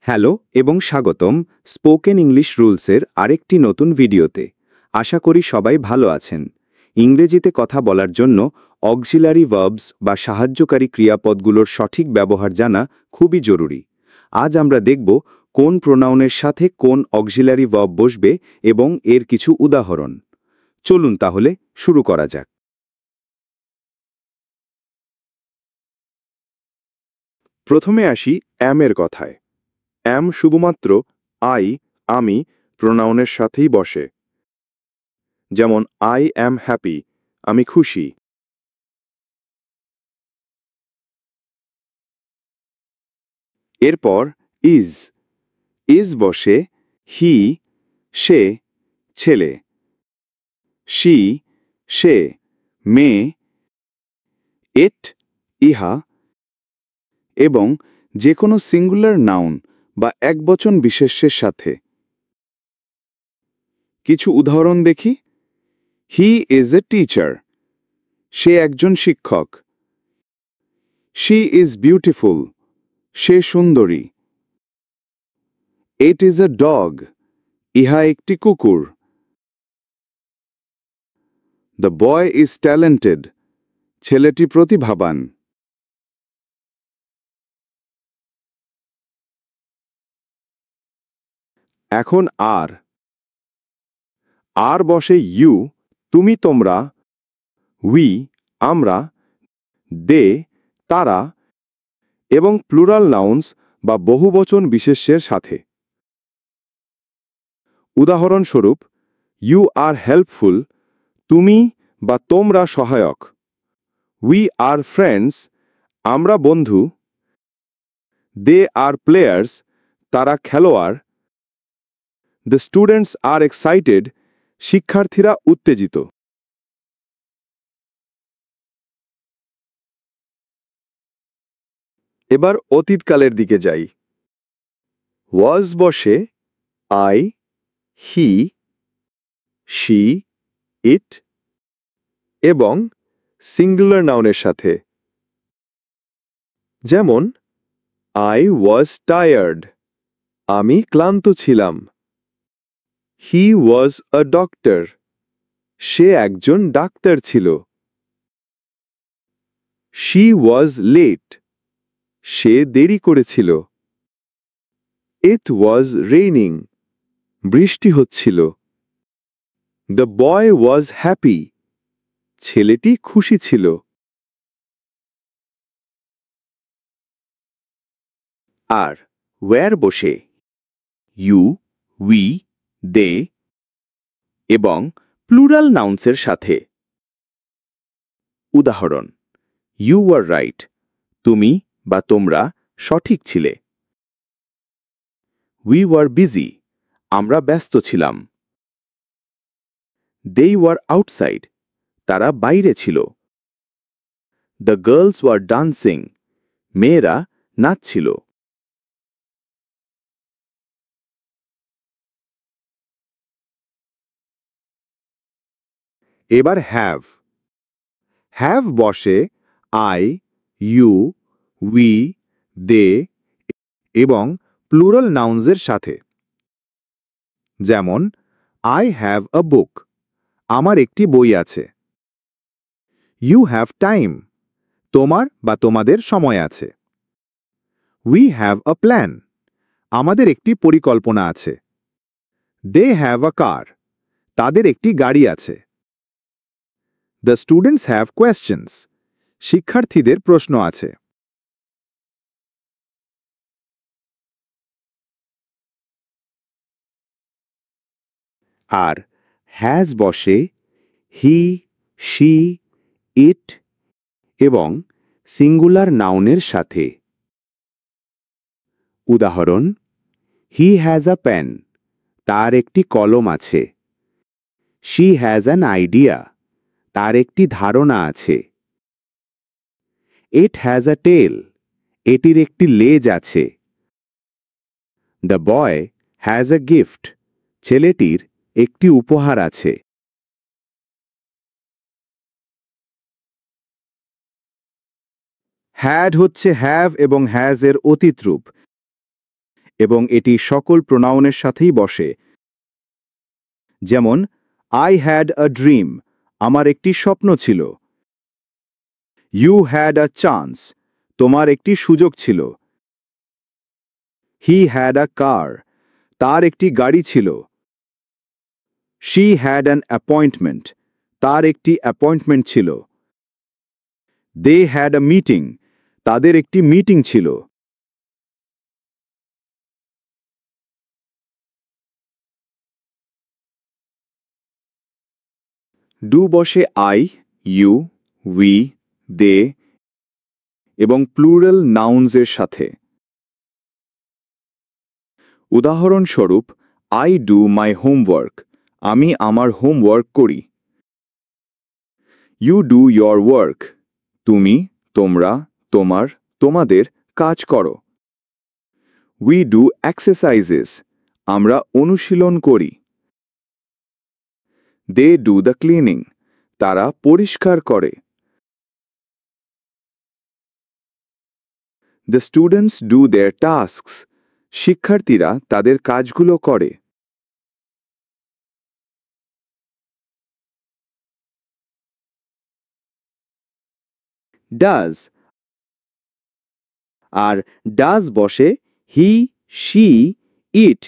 Hello এবং স্বাগতম spoken English রুলসের আরেকটি নতুন ভিডিওতে। আশা করি সবাই ভালো আছেন। ইংরেজিতে কথা বলার জন্য অক্সিলারি ভার্বস বা সাহায্যকারী ক্রিয়াপদগুলোর সঠিক ব্যবহার জানা খুবই জরুরি। আজ আমরা দেখব কোন প্রোনাউনের সাথে কোন অক্সিলারি ভার্ব বসবে এবং এর কিছু উদাহরণ। চলুন তাহলে শুরু করা যাক। প্রথমে আসি অ্যামের কথায়। অ্যাম শুধুমাত্র আই, আমি প্রোনাউনের সাথেই বসে। যেমন আই অ্যাম হ্যাপি, আমি খুশি। এরপর ইজ। ইজ বসে হি, সে, ছেলে। শি, সে, মেয়ে। ইট, ইহা এবং যে কোনো সিঙ্গুলার নাউন বা একবচন বিশেষ্যের সাথে। কিছু উদাহরণ দেখি। হি ইজ এ টিচার, সে একজন শিক্ষক। শি ইজ বিউটিফুল, সে সুন্দরী। ইট ইজ এ ডগ, ইহা একটি কুকুর। দ্য বয় ইজ ট্যালেন্টেড, ছেলেটি প্রতিভাবান। এখন আর। আর বসে ইউ, তুমি তোমরা, উই, আমরা, দে, তারা এবং প্লুরাল নাউন্স বা বহুবচন বিশেষ্যের সাথে। উদাহরণস্বরূপ, ইউ আর হেল্পফুল, তুমি বা তোমরা সহায়ক। উই আর ফ্রেন্ডস, আমরা বন্ধু। দে আর প্লেয়ার্স, তারা খেলোয়াড়। দ্য স্টুডেন্টস আর এক্সাইটেড, শিক্ষার্থীরা উত্তেজিত। এবার অতীতকালের দিকে যাই। ওয়াজ বসে আই, হি, শি, ইট এবং সিঙ্গুলার নাউনের সাথে। যেমন আই ওয়াজ টায়ার্ড, আমি ক্লান্ত ছিলাম। হি ওয়াজ আ ডক্টর, সে একজন ডাক্তার ছিল। শি ওয়াজ লেট, সে দেরি করেছিল। ইট ওয়াজ রেইনিং, বৃষ্টি হচ্ছিল। দ্য বয় ওয়াজ হ্যাপি, ছেলেটি খুশি ছিল। আর ওয়্যার বসে ইউ, উই, দে এবং প্লুরাল নাউন্সের সাথে। উদাহরণ, ইউ আর রাইট, তুমি বা তোমরা সঠিক ছিলে। উই ওয়ার বিজি, আমরা ব্যস্ত ছিলাম। দে ওয়ার আউটসাইড, তারা বাইরে ছিল। দ্য গার্লস ওয়ার ডান্সিং, মেয়েরা নাচছিল। এবার হ্যাভ। হ্যাভ বসে আই, ইউ, উই, দে এবং প্লুরাল নাউন্সের সাথে। যেমন আই হ্যাভ আ বুক, আমার একটি বই আছে। ইউ হ্যাভ টাইম, তোমার বা তোমাদের সময় আছে। উই হ্যাভ আ প্ল্যান, আমাদের একটি পরিকল্পনা আছে। দে হ্যাভ আ কার, তাদের একটি গাড়ি আছে। দ্য স্টুডেন্টস হ্যাভ কোয়েশ্চেনস, শিক্ষার্থীদের প্রশ্ন আছে। আর হ্যাজ বসে হি, শি, ইট এবং সিঙ্গুলার নাউনের সাথে। উদাহরণ, হি হ্যাজ আ পেন, তার একটি কলম আছে। শি হ্যাজ অ্যান আইডিয়া, তার একটি ধারণা আছে। ইট হ্যাজ আ টেল, এটির একটি লেজ আছে। The boy has a gift, ছেলেটির একটি উপহার আছে। হ্যাড হচ্ছে হ্যাভ এবং হ্যাজ এর অতীত রূপ। এবং এটি সকল প্রোনাউনের সাথেই বসে। যেমন আই হ্যাড আ ড্রিম, আমার একটি স্বপ্ন ছিল। ইউ হ্যাড আ চান্স, তোমার একটি সুযোগ ছিল। হি হ্যাড আ কার, তার একটি গাড়ি ছিল। শি হ্যাড অ্যান অ্যাপয়েন্টমেন্ট, তার একটি অ্যাপয়েন্টমেন্ট ছিল। দে হ্যাড আ মিটিং, তাদের একটি মিটিং ছিল। ডু বসে আই, ইউ, উই, দে এবং প্লুরাল নাউন্সের সাথে। উদাহরণস্বরূপ, আই ডু মাই হোমওয়ার্ক, আমি আমার হোমওয়ার্ক করি। ইউ ডু ইয়োর ওয়ার্ক, তুমি, তোমরা, তোমার, তোমাদের কাজ করো। উই ডু এক্সারসাইজেস, আমরা অনুশীলন করি। দে ডু দ্য ক্লিনিং, তারা পরিষ্কার করে। The students do their tasks, শিক্ষার্থীরা তাদের কাজগুলো করে। ডাজ আর ডাজ বসে হি, শি, ইট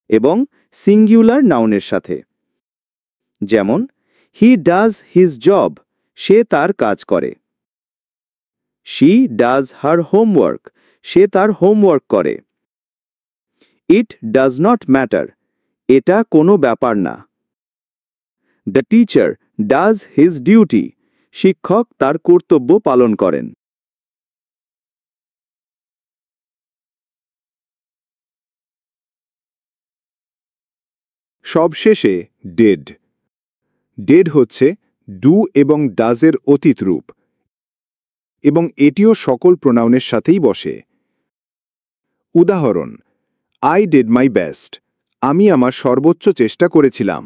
এবং সিঙ্গুলার নাউনের সাথে। যেমন হি ডাজ হিজ জব, সে তার কাজ করে। শি ডাজ হার হোমওয়ার্ক, সে তার হোমওয়ার্ক করে। ইট ডাজ নট ম্যাটার, এটা কোনো ব্যাপার না। The teacher does his duty, শিক্ষক তার কর্তব্য পালন করেন। সবশেষে ডেড। ডেড হচ্ছে ডু এবং ডাজের অতীত রূপ এবং এটিও সকল প্রোনাউনের সাথেই বসে। উদাহরণ, আই ডিড মাই বেস্ট, আমি আমার সর্বোচ্চ চেষ্টা করেছিলাম।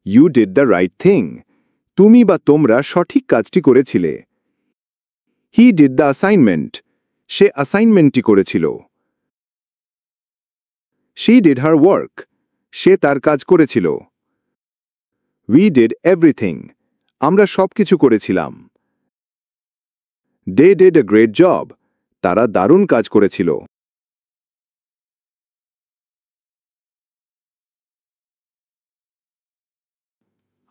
You did the right thing, তুমি বা তোমরা সঠিক কাজটি করেছিলে। হি ডিড দ্য অ্যাসাইনমেন্ট, সে অ্যাসাইনমেন্টটি করেছিল। শি ডিড হার ওয়ার্ক, সে তার কাজ করেছিল। উই ডিড এভরিথিং, আমরা সবকিছু করেছিলাম। They did a great job, তারা দারুণ কাজ করেছিল।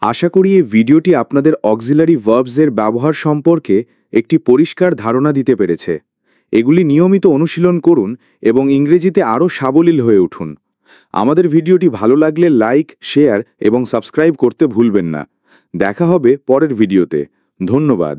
আশা করি এই ভিডিওটি আপনাদের অক্সিলারি ভার্বসের ব্যবহার সম্পর্কে একটি পরিষ্কার ধারণা দিতে পেরেছে। এগুলি নিয়মিত অনুশীলন করুন এবং ইংরেজিতে আরও সাবলীল হয়ে উঠুন। আমাদের ভিডিওটি ভালো লাগলে লাইক, শেয়ার এবং সাবস্ক্রাইব করতে ভুলবেন না। দেখা হবে পরের ভিডিওতে। ধন্যবাদ।